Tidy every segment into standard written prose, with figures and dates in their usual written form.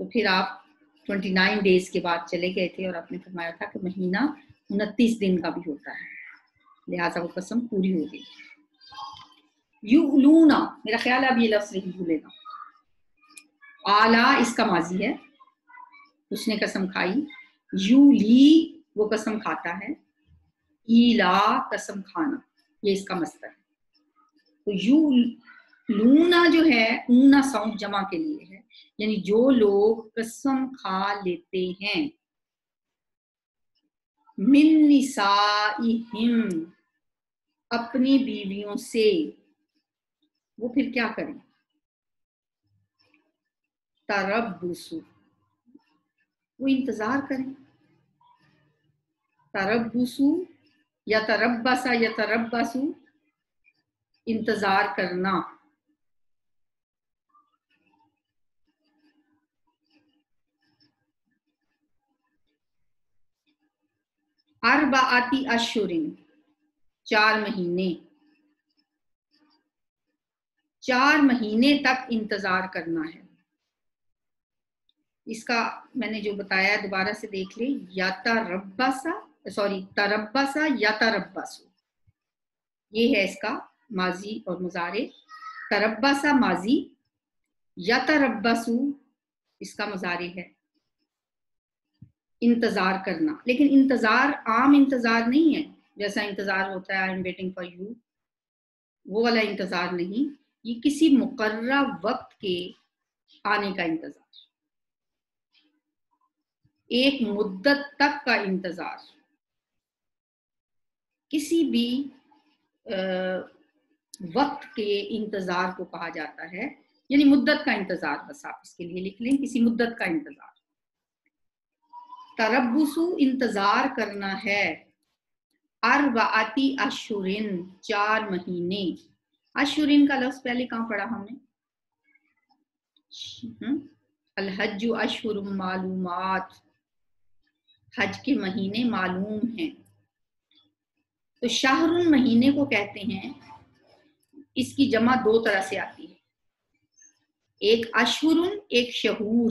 تو پھر آپ 29 ڈیز کے بعد چلے گئے تھے اور آپ نے فرمایا تھا کہ مہینہ 29 دن کا بھی ہوتا ہے، لہٰذا وہ قسم پوری ہو گئی۔ یؤلونا، میرا خیال ہے اب یہ لفظ نہیں بھولے گا، آلا اس کا ماضی ہے، اس نے قسم کھائی، یولی وہ قسم کھاتا ہے، ایلا قسم کھانا، یہ اس کا مصدر ہے۔ تو یولونا جو ہے اونا ساؤنڈ جمع کے لیے ہے، یعنی جو لوگ قسم کھا لیتے ہیں، من نسائہم اپنی بیویوں سے، وہ پھر کیا کریں؟ تربصوا، وہ انتظار کریں، تربصوا یا تربصا یا تربصوا، انتظار کرنا۔ اربعاتی اشہرن، 4 مہینے، 4 مہینے تک انتظار کرنا ہے۔ اس کا میں نے جو بتایا دوبارہ سے دیکھ لیں، یا تربصا یا تربصوا، یہ ہے اس کا ماضی اور مضارع، تربصا ماضی، یا تربصوا اس کا مضارع ہے، انتظار کرنا۔ لیکن انتظار عام انتظار نہیں ہے، جیسا انتظار ہوتا ہے I'm waiting for you، وہ والا انتظار نہیں، یہ کسی مقررہ وقت کے آنے کا انتظار، ایک مدت تک کا انتظار، کسی بھی وقت کے انتظار کو کہا جاتا ہے، یعنی مدت کا انتظار، بس آپ اس کے لیے لکھ لیں کسی مدت کا انتظار۔ تربصوا انتظار کرنا ہے، اربعاتی اشہرن 4 مہینے، اشہرن کا لفظ پہلے کہاں پڑھا ہم نے؟ الحج اشہر معلومات، حج کے مہینے معلوم ہیں۔ تو شہر مہینے کو کہتے ہیں، اس کی جمع 2 طرح سے آتی ہے، ایک اشہر ایک شہور۔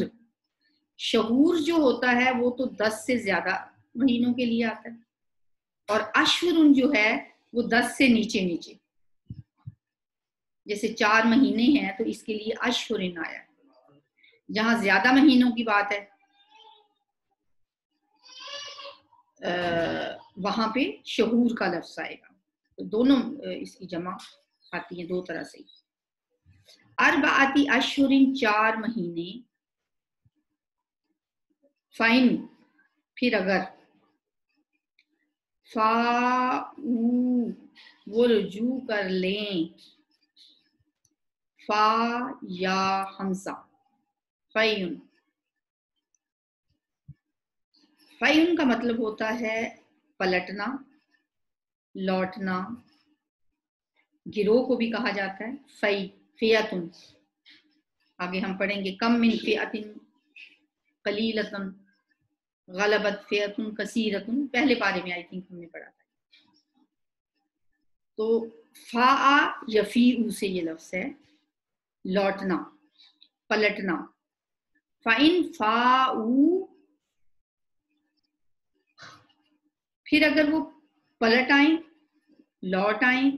شہور جو ہوتا ہے وہ تو 10 سے زیادہ مہینوں کے لیے آتا ہے، اور اشہر جو ہے وہ 10 سے نیچے نیچے، جیسے 4 مہینے ہیں تو اس کے لیے اشہر آیا ہے۔ جہاں زیادہ مہینوں کی بات ہے وہاں پہ شہور کا لفظ آئے گا، تو دونوں اس کی جمع آتی ہیں 2 طرح سے۔ اربعاتی اشہرن 4 مہینے، فائن پھر اگر، فاؤ وہ رجوع کر لیں، فا یا حمزہ، فائن، فائن کا مطلب ہوتا ہے پلٹنا، لوٹنا، گروہ کو بھی کہا جاتا ہے، فیاتن، آگے ہم پڑھیں گے کم من فیاتن قلیلتن غلبت فیاتن کثیرتن، پہلے پارے میں آئی تھنک ہم نے پڑھا تھا۔ تو فا یفیء سے یہ لفظ ہے، لوٹنا، پلٹنا۔ فَإِن فَاؤُوا، پھر اگر وہ پلٹ آئیں، لوٹ آئیں،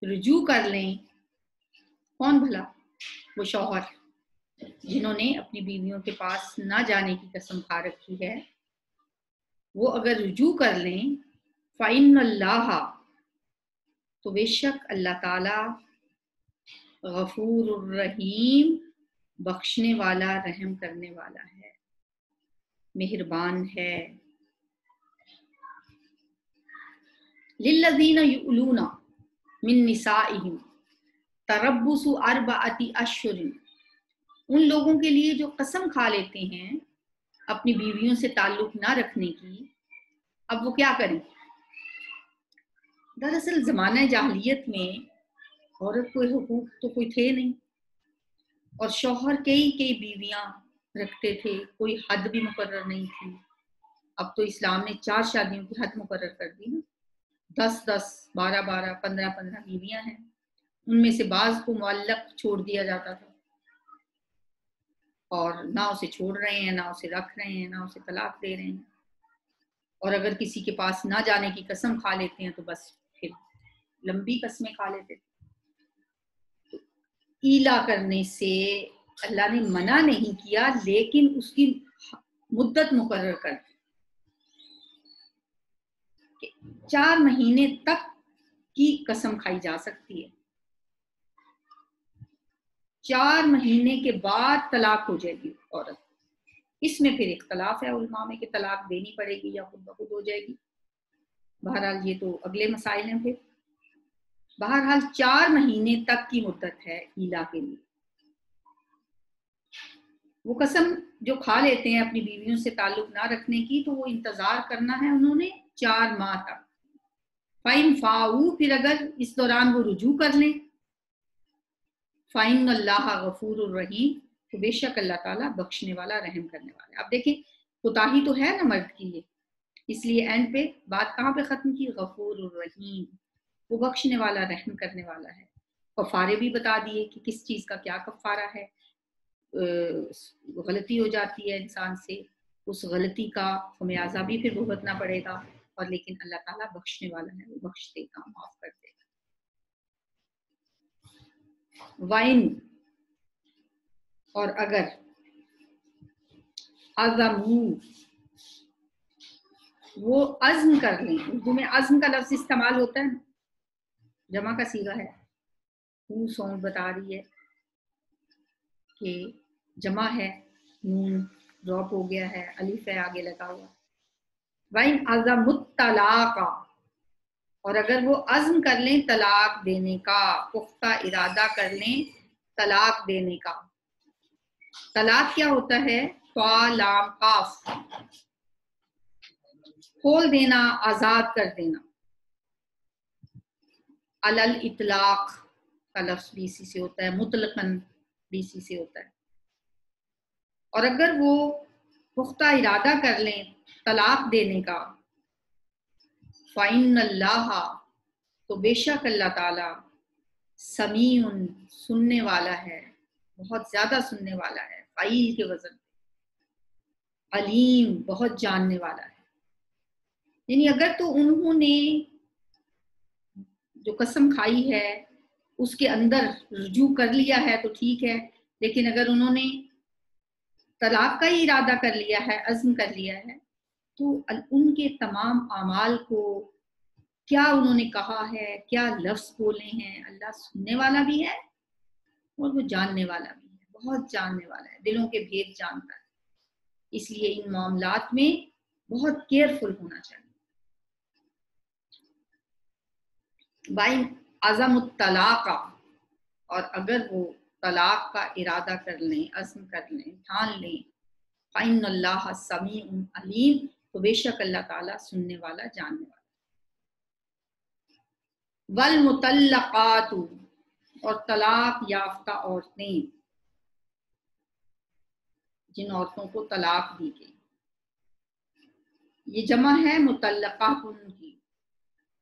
رجوع کر لیں، کون بھلا؟ وہ شوہر جنہوں نے اپنی بیویوں کے پاس نہ جانے کی قسم کھا رکھی ہے، وہ اگر رجوع کر لیں، فَإِنَّ اللَّهَ، تو بے شک اللہ تعالی، غفور الرحیم، بخشنے والا رحم کرنے والا ہے، مہربان ہے۔ للذین یؤلون من نسائہم تربص 4 اشہر، ان لوگوں کے لیے جو قسم کھا لیتے ہیں اپنی بیویوں سے تعلق نہ رکھنے کی، اب وہ کیا کریں؟ دراصل زمانہ جاہلیت میں عورت کو حقوق تو کوئی تھے نہیں، اور شوہر کئی بیویاں رکھتے تھے، کوئی حد بھی مقرر نہیں تھی۔ اب تو اسلام نے 4 شادیوں کی حد مقرر کر دی نا، 10 12 15 بیویاں ہیں، ان میں سے بعض کو معلق چھوڑ دیا جاتا تھا۔ اور نہ اسے چھوڑ رہے ہیں، نہ اسے رکھ رہے ہیں، نہ اسے طلاق دے رہے ہیں، اور اگر کسی کے پاس نہ جانے کی قسم کھا لیتے ہیں تو بس پھر لمبی قسمیں کھا لیتے ہیں۔ تو ایلا کرنے سے اللہ نے منع نہیں کیا، لیکن اس کی مدت مقرر کر دی کہ 4 مہینے تک کی قسم کھائی جا سکتی ہے، 4 مہینے کے بعد طلاق ہو جائے گی عورت۔ اس میں پھر اختلاف ہے علماء میں کہ طلاق دینی پڑے گی یا خود بخود ہو جائے گی، بہرحال یہ تو اگلے مسائل ہیں۔ پھر بہرحال 4 مہینے تک کی مدت ہے ایلا کے لیے۔ وہ قسم جو کھا لیتے ہیں اپنی بیویوں سے تعلق نہ رکھنے کی، تو وہ انتظار کرنا ہے انہوں نے 4 ماہ تک۔ فَإِن فَاؤُوا، پھر اگر اس دوران وہ رجوع کر لیں، فَإِنَّ اللَّهَ غَفُورٌ رَحِيمٌ، تو بے شک اللہ تعالیٰ بخشنے والا، رحم کرنے والا ہے۔ اب دیکھیں کوتاہی تو ہے نا مرد کی، اس لیے اینڈ پہ بات کہاں پہ ختم کی؟ غفور الرحیم، وہ بخشنے والا، رحم کرنے والا ہے۔ کفارے بھی بتا دیے کہ کس چیز کا کیا کفارہ ہے۔ غلطی ہو جاتی ہے انسان سے، اس غلطی کا خمیازہ بھی پھر بھگتنا پڑے گا، اور لیکن اللہ تعالیٰ بخشنے والا ہے، وہ بخش دے گا، معاف کر دے گا۔ وَإِن، اور اگر، عزموا، وہ عزم کر لیں، اردو میں عزم کا لفظ استعمال ہوتا ہے، جمع کا صیغہ ہے، وہ سونگ بتا رہی ہے کہ جمع ہے، نون ڈراپ ہو گیا ہے، الف ہے آگے لگا ہوا۔ وَإِنْ عَزَمُوا الطَّلَاقَ، اور اگر وہ عزم کر لیں طلاق دینے کا، پختہ ارادہ کر لیں طلاق دینے کا۔ طلاق کیا ہوتا ہے؟ طا لام قاف، کھول دینا، آزاد کر دینا۔ علل اطلاق کا لفظ بھی اسی سے ہوتا ہے، مطلقاً بھی اسی سے ہوتا ہے۔ اور اگر وہ پختہ ارادہ کر لیں طلاق دینے کا، فَإِنَّ اللَّهَ، تو بے شک اللہ تعالیٰ، سمیع، سننے والا ہے، بہت زیادہ سننے والا ہے، فعیل کے وزن، علیم، بہت جاننے والا ہے۔ یعنی اگر تو انہوں نے جو قسم کھائی ہے اس کے اندر رجوع کر لیا ہے تو ٹھیک ہے، لیکن اگر انہوں نے طلاق کا ہی ارادہ کر لیا ہے، عزم کر لیا ہے، تو ان کے تمام اعمال کو کیا انہوں نے کہا ہے، کیا لفظ بولے ہیں، اللہ سننے والا بھی ہے اور وہ جاننے والا بھی ہے، بہت جاننے والا ہے، دلوں کے بھید جانتا ہے۔ اس لیے ان معاملات میں بہت کیئرفل ہونا چاہیے۔ بائن عزم الطلاق، اور اگر وہ طلاق کا ارادہ کر لیں، عزم کر لیں، ٹھان لیں، فَإِنَّ اللَّهَ سَمِيعٌ عَلِيمٌ، تو بے شک اللہ تعالیٰ سننے والا، جاننے والا۔ والمطلقات، اور طلاق یافتہ عورتیں، جن عورتوں کو طلاق دی گئی، یہ جمع ہے مطلقاتن کی،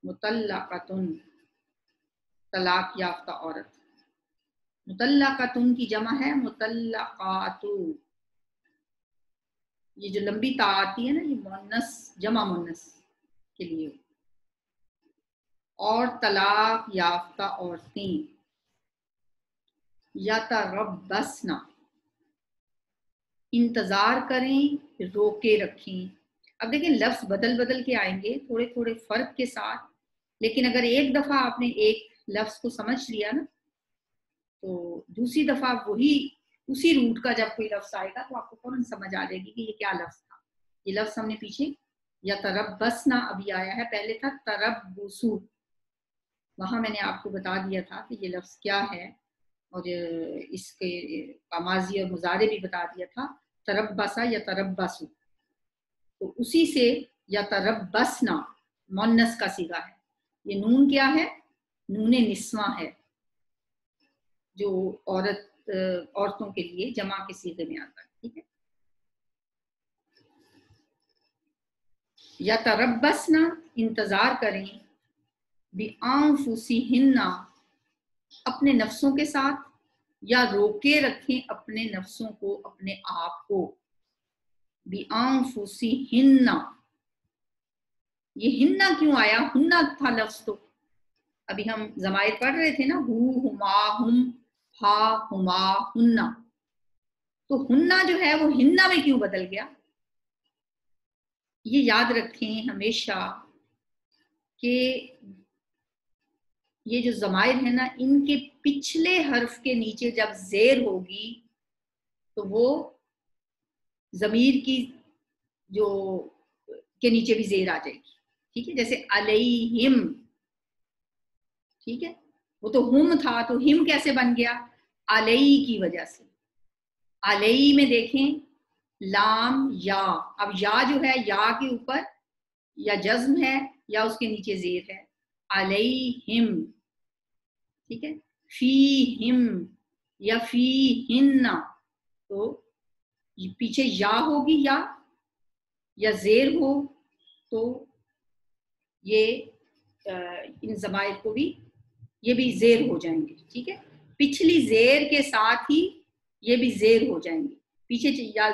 مطلقاتن، طلاق یافتہ عورت، مطلقاتن کی جمع ہے مطلقاتو، یہ جو لمبی تا آتی ہے نا، یہ مؤنث، جمع مؤنث کے لیے۔ اور طلاق یافتہ عورتیں یتربصن، انتظار کریں، روکے رکھیں۔ اب دیکھیں لفظ بدل بدل کے آئیں گے تھوڑے تھوڑے فرق کے ساتھ، لیکن اگر ایک دفعہ آپ نے ایک لفظ کو سمجھ لیا نا، تو دوسری دفعہ وہی اسی روٹ کا جب کوئی لفظ آئے گا تو آپ کو فوراً سمجھ آ جائے گی کہ یہ کیا لفظ تھا۔ یہ لفظ ہم نے پیچھے یتربصن ابھی آیا ہے، پہلے تھا تربصو، وہاں میں نے آپ کو بتا دیا تھا کہ یہ لفظ کیا ہے، اور اس کے ماضی اور مضارع بھی بتا دیا تھا، تربص یتربصو، تو اسی سے یتربصن مؤنث کا صیغہ ہے۔ یہ نون کیا ہے؟ نون نسواں ہے، جو عورتوں کے لیے جمع کے صیغے میں آتا ہے، ٹھیک ہے۔ یتربصن، انتظار کریں، بِأَنفُسِہِنَّ، اپنے نفسوں کے ساتھ، یا روکے رکھیں اپنے نفسوں کو، اپنے آپ کو، بِأَنفُسِهِنَّ، یہ ہننا کیوں آیا؟ ہننا تھا لفظ، تو ابھی ہم ضمائر پڑھ رہے تھے نا، ہو، ہما، ہم، ہا، ہما، ہننا، تو ہننا جو ہے وہ ہننا میں کیوں بدل گیا؟ یہ یاد رکھیں ہمیشہ کہ یہ جو ضمائر ہیں نا، ان کے پچھلے حرف کے نیچے جب زیر ہوگی تو وہ ضمیر کی جو کے نیچے بھی زیر آ جائے گی، ٹھیک ہے؟ جیسے علیہم، ٹھیک ہے، وہ تو ہم تھا، تو ہم کیسے بن گیا؟ علیہ کی وجہ سے۔ علیہ میں دیکھیں لام یا، اب یا جو ہے یا کے اوپر یا جزم ہے یا اس کے نیچے زیر ہے، علیہم، ٹھیک ہے؟ فیہم یا فیہن، تو پیچھے یا ہوگی یا زیر ہو تو یہ ان ضمائر کو بھی یہ بھی زیر ہو جائیں گے، ٹھیک ہے؟ پچھلی زیر کے ساتھ ہی یہ بھی زیر ہو جائیں گے، پیچھے یا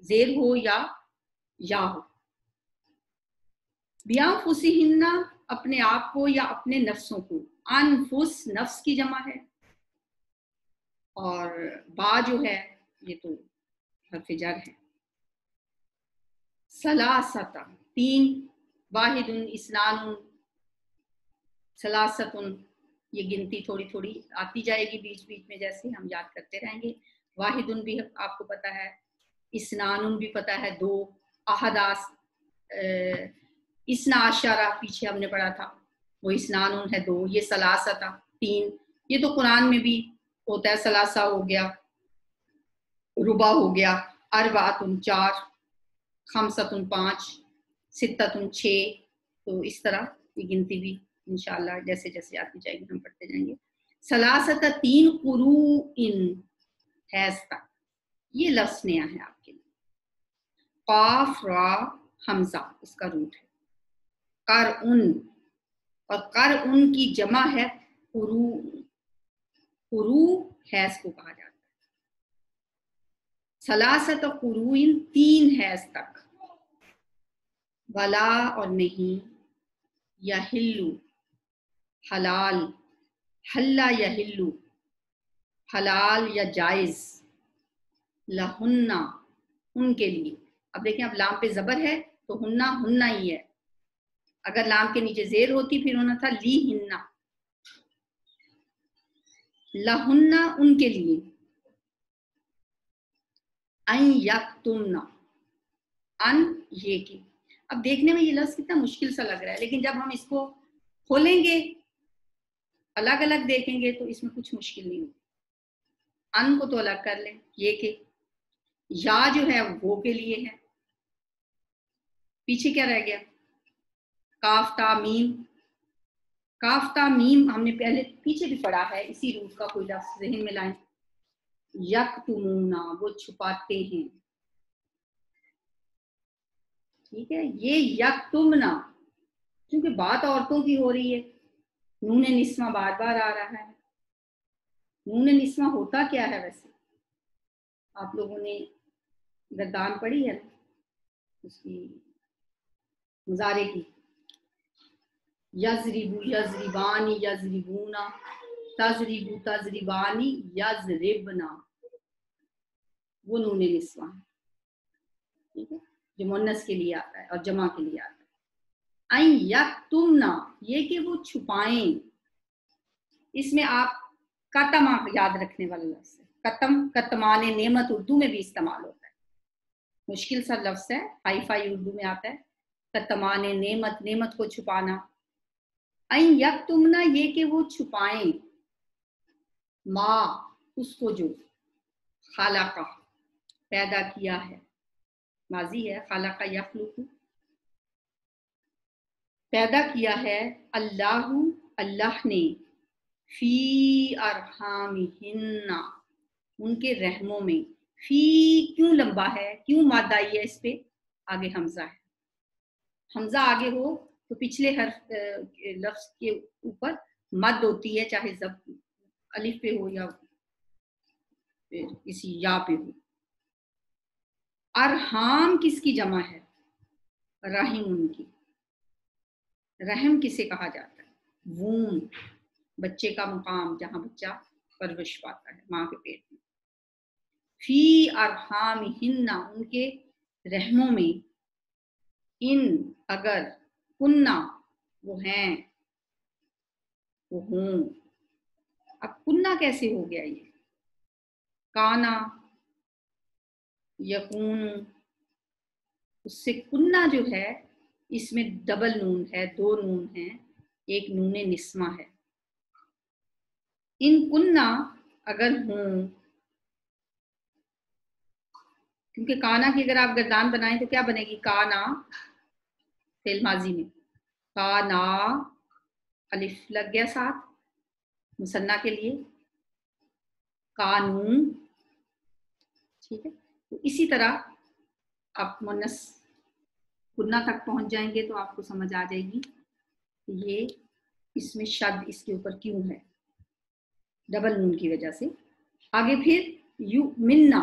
زیر ہو یا ہو۔ بِأَنفُسِهِنَّ، اپنے آپ کو یا اپنے نفسوں کو، انفس نفس کی جمع ہے، اور با جو ہے یہ تو حرف جر ہے۔ ثلاثۃ، تین، واحد، اثنان، ثلاثۃ، یہ گنتی تھوڑی تھوڑی آتی جائے گی بیچ بیچ میں، جیسے ہم یاد کرتے رہیں گے۔ واحد بھی آپ کو پتا ہے، اثنان بھی پتا ہے، دو، احداث، اثنا عشرہ پیچھے ہم نے پڑھا تھا، وہ اثنان ہے دو، یہ ثلاثۃ تین، یہ تو قرآن میں بھی ہوتا ہے، ثلاثہ ہو گیا، ربع ہو گیا، اربعۃ چار، خمسۃ پانچ، ستۃ چھ، تو اس طرح یہ گنتی بھی انشاءاللہ جیسے جیسے آتی جائے گی ہم پڑھتے جائیں گے۔ ثلاثۃ تین، قروء، حیض تک، یہ لفظ نیا ہے آپ کے لیے۔ قاف را حمزہ اس کا روٹ ہے، قرء، اور قرء کی جمع ہے قروء، قروء حیض کو کہا جاتا ہے۔ ثلاثۃ قروء، تین حیض تک، ولا، اور نہیں، یحل، حلال، حلا یحل، حلال یا جائز، لہن، ان کے لیے۔ اب دیکھیں اب لام پہ زبر ہے تو ہننا ہی ہے، اگر لام کے نیچے زیر ہوتی پھر ہونا تھا لی ہننا، لہن، ان کے لیے، ان یکتمن، ان یہ کہ، اب دیکھنے میں یہ لفظ کتنا مشکل سا لگ رہا ہے، لیکن جب ہم اس کو کھولیں گے الگ الگ دیکھیں گے تو اس میں کچھ مشکل نہیں ہوگی۔ ان کو تو الگ کر لیں، یہ کہ، یا جو ہے وہ کے لیے ہے، پیچھے کیا رہ گیا؟ کاف تا میم، کاف تا میم ہم نے پہلے پیچھے بھی پڑھا ہے، اسی روٹ کا کوئی لفظ ذہن میں لائیں، یکتمون، وہ چھپاتے ہیں، ٹھیک ہے؟ یہ یکتمنا، کیونکہ بات عورتوں کی ہو رہی ہے، نون نسواں بار بار آ رہا ہے۔ نون نسواں ہوتا کیا ہے ویسے؟ آپ لوگوں نے گردان پڑھی ہے اس کی مضارع کی، یضرب، یضربانی، یضربونا، تضرب، تضربانی، یضربنا، وہ نون نسواں، ٹھیک ہے، جو مؤنث کے لیے آتا ہے اور جمع کے لیے آتا ہے۔ این یکتمنا، یہ کہ وہ چھپائیں، اس میں آپ کتما یاد رکھنے والا لفظ ہے، کتم، کتمان نعمت اردو میں بھی استعمال ہوتا ہے، مشکل سا لفظ ہے، ہائی فائی اردو میں آتا ہے، کتمان نعمت، نعمت کو چھپانا۔ این یکتمنا، یہ کہ وہ چھپائیں، ما، اس کو جو، خالقہ، پیدا کیا ہے، ماضی ہے، خالقہ یخلق، پیدا کیا ہے، اللہ، اللہ نے، فی ارحامہن، ان کے رحموں میں، فی کیوں لمبا ہے، کیوں مادہ آئی ہے اس پہ؟ آگے حمزہ ہے، حمزہ آگے ہو تو پچھلے حرف لفظ کے اوپر مد ہوتی ہے، چاہے الف پہ ہو یا پھر اسی یا پہ ہو. ارحام کس کی جمع ہے؟ رحم ان کی. رحم کسے کہا جاتا ہے؟ ووم، بچے کا مقام جہاں بچہ پرورش پاتا ہے ماں کے پیٹ میں. فی ارحامہن، ان کے رحموں میں. ان اگر، کننا وہ ہیں، وہ ہوں. اب کننا کیسے ہو گیا؟ یہ کانا یکون، اس سے کننا جو ہے اس میں ڈبل نون ہے، دو نون ہیں، ایک نون نسمہ ہے. ان کننا اگر ہوں، کیونکہ کانا کی اگر آپ گردان بنائیں تو کیا بنے گی؟ کانا فعل ماضی میں، کانا الف لگ گیا ساتھ مثنیٰ کے لیے، قانون. ٹھیک ہے، تو اسی طرح آپ مونس کننا تک پہنچ جائیں گے تو آپ کو سمجھ آ جائے گی کہ یہ اس میں شد اس کے اوپر کیوں ہے، ڈبل نون کی وجہ سے. آگے پھر یو مننا،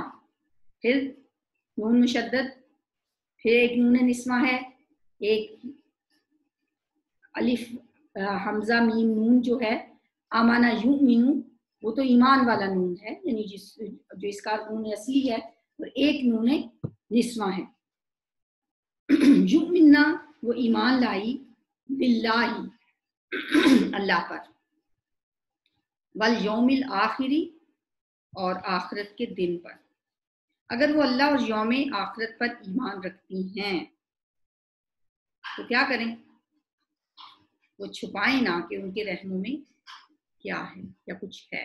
پھر نون مشدد، پھر ایک نون نسمہ ہے، ایک الف حمزہ میم نون جو ہے آمانہ یؤمنو، وہ تو ایمان والا نون ہے، یعنی جو اس کا نون اصلی ہے، اور ایک نون نسمہ ہے. یؤمننا وہ ایمان لائی، باللہ اللہ پر، والیوم الآخری اور آخرت کے دن پر. اگر وہ اللہ اور یوم آخرت پر ایمان رکھتی ہیں تو کیا کریں؟ وہ چھپائیں نہ کہ ان کے رحموں میں کیا ہے یا کچھ ہے.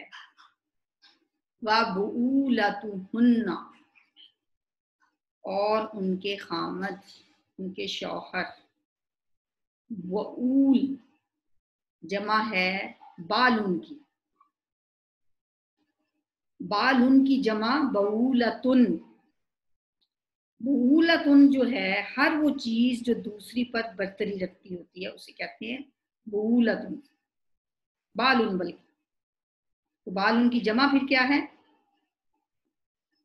وَبُعُولَتُهُنَّ، اور ان کے خامد، ان کے شوہر. وعول جمع ہے بالن کی، بالن کی جمع بعولتن. بعولتن جو ہے ہر وہ چیز جو دوسری پر برتری رکھتی ہوتی ہے اسے کہتے ہیں بعولتن. بالن بلکہ، تو بالن کی جمع پھر کیا ہے؟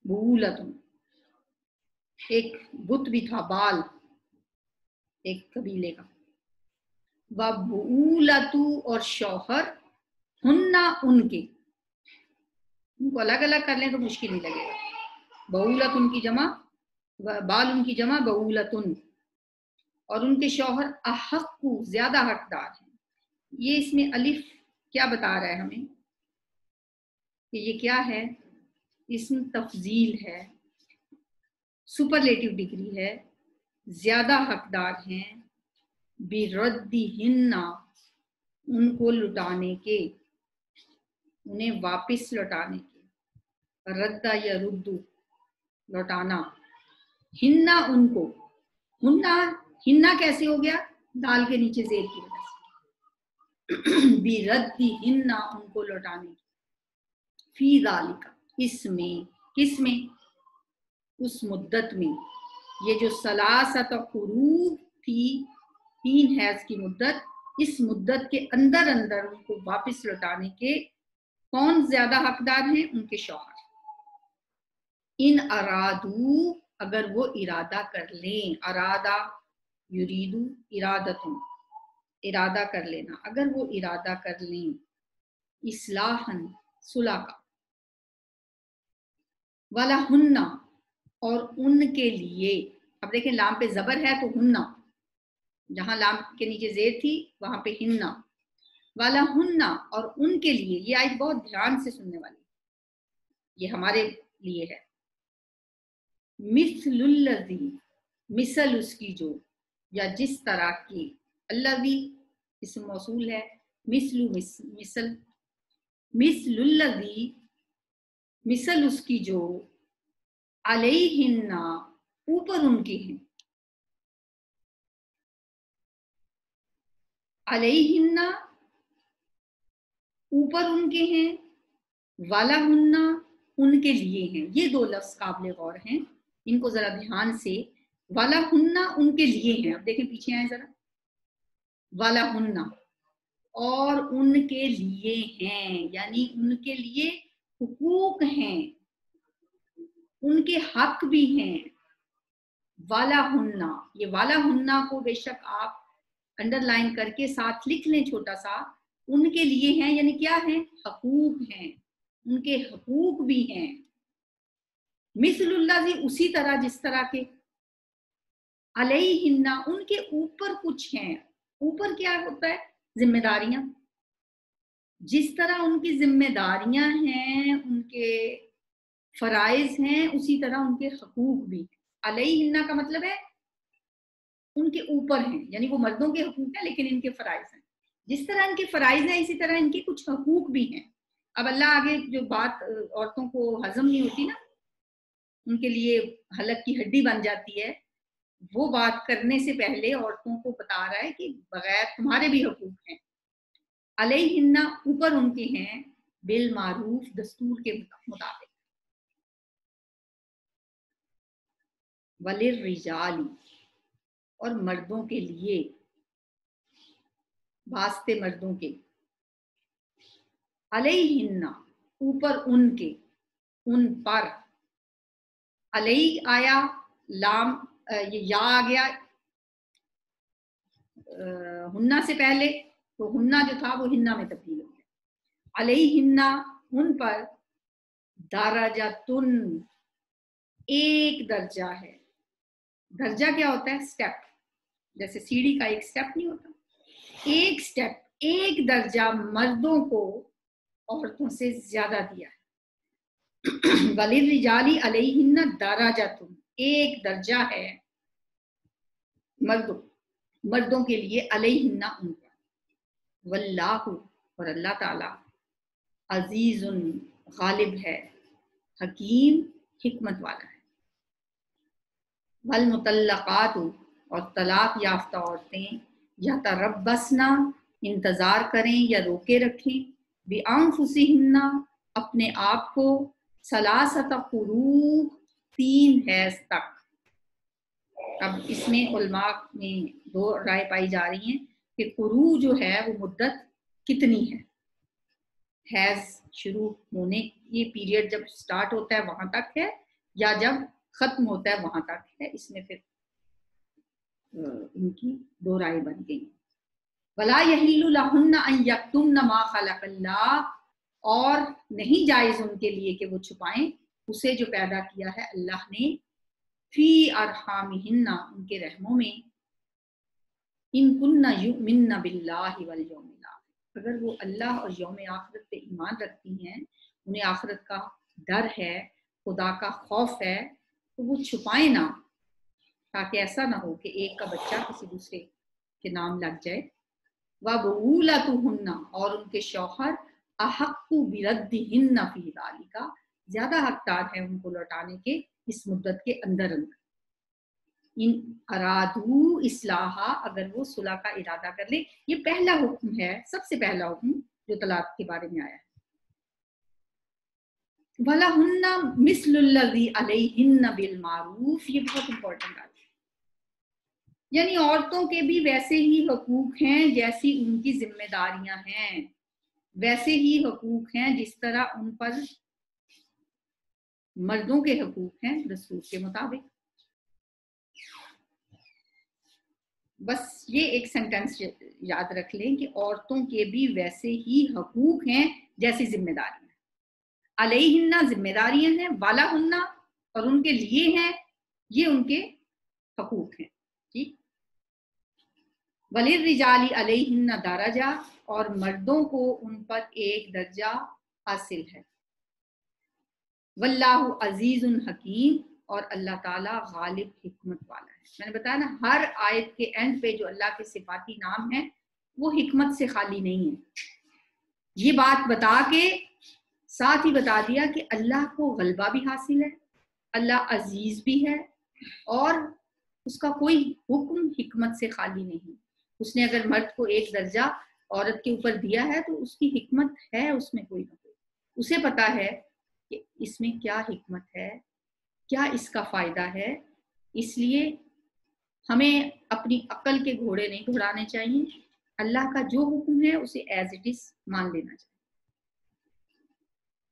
بعولتن. ایک بت بھی تھا بال، ایک قبیلے کا. وَبُعُولَتُ، اور شوہر، ہننا ان کے. ان کو الگ الگ کر لیں تو مشکل نہیں لگے گا. بعولتن کی جمع، بال ان کی جمع بعولتن، اور ان کے شوہر احق، زیادہ حقدار ہیں. یہ اس میں الف کیا بتا رہا ہے ہمیں کہ یہ کیا ہے؟ اسم تفضیل ہے، سپرلیٹو ڈگری ہے، زیادہ حقدار ہیں. بِرَدِّهِنَّ، ان کو لٹانے کے، انہیں واپس لوٹانے کے. ردہ یا ردو لوٹانا. ہننا ان کو، ہننا ہننا کیسے ہو گیا؟ دال کے نیچے زیر کی وجہ سے. بِرَدِّهِنَّ ان کو لوٹانے کی. فی ذالک، اس میں، کس میں؟ اس مدت میں. یہ جو ثلاثۃ قروء تھی، 3 حیض کی مدت، اس مدت کے اندر اندر ان کو واپس لوٹانے کے کون زیادہ حقدار ہیں؟ ان کے شوہر. ان ارادو، اگر وہ ارادہ کر لیں. ارادہ یریدو ارادتن، ارادہ کر لینا. اگر وہ ارادہ کر لیں اصلاحاً، صلح کا. وَلَهُنَّ، اور ان کے لیے. اب دیکھیں لام پہ زبر ہے تو ہننا، جہاں لام کے نیچے زیر تھی وہاں پہ ہننا. وَلَهُنَّ، اور ان کے لیے. یہ آیت بہت دھیان سے سننے والی، یہ ہمارے لیے ہے. مثل الذی، مثل اس کی جو، یا جس طرح کی. الذی اسم موصول ہے، مثل مثل، مثل الذی مثل اس کی جو، علیہن اوپر ان کے ہیں. علیہن اوپر ان کے ہیں، وَلَهُنَّ ان کے لیے ہیں. یہ 2 لفظ قابل غور ہیں، ان کو ذرا دھیان سے. وَلَهُنَّ ان کے لیے ہیں. اب دیکھیں پیچھے آئیں ذرا. وَلَهُنَّ اور ان کے لیے ہیں، یعنی ان کے لیے حقوق ہیں. ان کے حق بھی ہیں. والا ہننا، یہ والا ہننا کو بے شک آپ انڈر لائن کر کے ساتھ لکھ لیں چھوٹا سا، ان کے لیے ہیں، یعنی کیا ہیں؟ حقوق ہیں، ان کے حقوق بھی ہیں. مثل اللہ جی، اسی طرح جس طرح کے، علیہن، ان کے اوپر کچھ ہیں. اوپر کیا ہوتا ہے؟ ذمہ داریاں. جس طرح ان کی ذمہ داریاں ہیں، ان کے فرائض ہیں، اسی طرح ان کے حقوق بھی. علیہن کا مطلب ہے ان کے اوپر ہیں، یعنی وہ مردوں کے حقوق ہیں لیکن ان کے فرائض ہیں. جس طرح ان کے فرائض ہیں اسی طرح ان کے کچھ حقوق بھی ہیں. اب اللہ آگے جو بات عورتوں کو ہضم نہیں ہوتی نا، ان کے لیے حلق کی ہڈی بن جاتی ہے، وہ بات کرنے سے پہلے عورتوں کو بتا رہا ہے کہ بغیر تمہارے بھی حقوق ہیں. علیہن، اوپر ان کے ہیں، بالمعروف، دستور کے مطابق. وللرجال، اور مردوں کے لیے، واسطے مردوں کے، علیہن، اوپر ان کے، ان پر. علیہ آیا، لام یہ یا آ گیا ہننا سے پہلے، تو ہننا جو تھا وہ ہننا میں تبدیل ہو گیا. علیہن، ان پر، درجتن، ایک درجہ ہے. درجہ کیا ہوتا ہے؟ سٹیپ. جیسے سیڑھی کا ایک سٹیپ نہیں ہوتا، ایک سٹیپ، ایک درجہ مردوں کو عورتوں سے زیادہ دیا ہے. وللرجال علیہن درجۃ، ایک درجہ ہے مردوں کے لیے، علیہن، ان پر. واللہ، اور اللہ تعالی، عزیز، غالب ہے، حکیم، حکمت والا ہے. والمطلقات، اور طلاق یافتہ عورتیں، یتربصن، انتظار کریں یا روکے رکھیں، بانفسہن، اپنے آپ کو، ثلاثۃ قروء، 3 حیض تک. اب اس میں علماء میں 2 رائے پائی جا رہی ہیں کہ قروء جو ہے وہ مدت کتنی ہے. حیض شروع ہونے، یہ پیریڈ جب سٹارٹ ہوتا ہے وہاں تک ہے، یا جب ختم ہوتا ہے وہاں تک ہے. اس میں پھر ان کی 2 رائے بن گئی. ولا یحل لہن ان یکتمن ما خلق اللہ، اور نہیں جائز ان کے لیے کہ وہ چھپائیں اسے جو پیدا کیا ہے اللہ نے، فی ارحامہن، ان کے رحموں میں، ان کن یؤمن باللہ والیوم الاخر، اگر وہ اللہ اور یوم آخرت پہ ایمان رکھتی ہیں، انہیں آخرت کا ڈر ہے، خدا کا خوف ہے، تو وہ چھپائیں نہ، تاکہ ایسا نہ ہو کہ ایک کا بچہ کسی دوسرے کے نام لگ جائے. وَبُعُولَتُهُنَّ، اور ان کے شوہر، احق بردہن فی ذالک، زیادہ حقدار ہیں ان کو لوٹانے کے اس مدت کے اندر. ان ارادو اصلاحا، اگر وہ صلح کا ارادہ کر لے. یہ پہلا حکم ہے، سب سے پہلا حکم جو طلاق کے بارے میں آیا ہے. وَلَهُنَّ مِثْلُ الَّذِي عَلَيْهِنَّ بِالْمَعْرُوفِ، یہ بہت امپورٹنٹ ہے، یعنی عورتوں کے بھی ویسے ہی حقوق ہیں جیسی ان کی ذمہ داریاں ہیں، ویسے ہی حقوق ہیں جس طرح ان پر مردوں کے حقوق ہیں دستور کے مطابق. بس یہ ایک سینٹنس یاد رکھ لیں کہ عورتوں کے بھی ویسے ہی حقوق ہیں جیسی ذمہ داریاں. علیہن ذمہ داریاں ہیں، والاہن اور ان کے لیے ہیں، یہ ان کے حقوق ہیں. ٹھیک. وللرجال علیہن درجہ، اور مردوں کو ان پر ایک درجہ حاصل ہے. واللہ عزیز حکیم، اور اللہ تعالیٰ غالب، حکمت والا ہے. میں نے بتایا نا، ہر آیت کے اینڈ پہ جو اللہ کے صفاتی نام ہیں وہ حکمت سے خالی نہیں ہے. یہ بات بتا کے ساتھ ہی بتا دیا کہ اللہ کو غلبہ بھی حاصل ہے، اللہ عزیز بھی ہے، اور اس کا کوئی حکم حکمت سے خالی نہیں. اس نے اگر مرد کو ایک درجہ عورت کے اوپر دیا ہے تو اس کی حکمت ہے، اس میں کوئی نہ کوئی. اسے پتا ہے کہ اس میں کیا حکمت ہے، کیا اس کا فائدہ ہے. اس لیے ہمیں اپنی عقل کے گھوڑے نہیں دوڑانے چاہیے، اللہ کا جو حکم ہے اسے ایز اٹ از مان لینا چاہیے.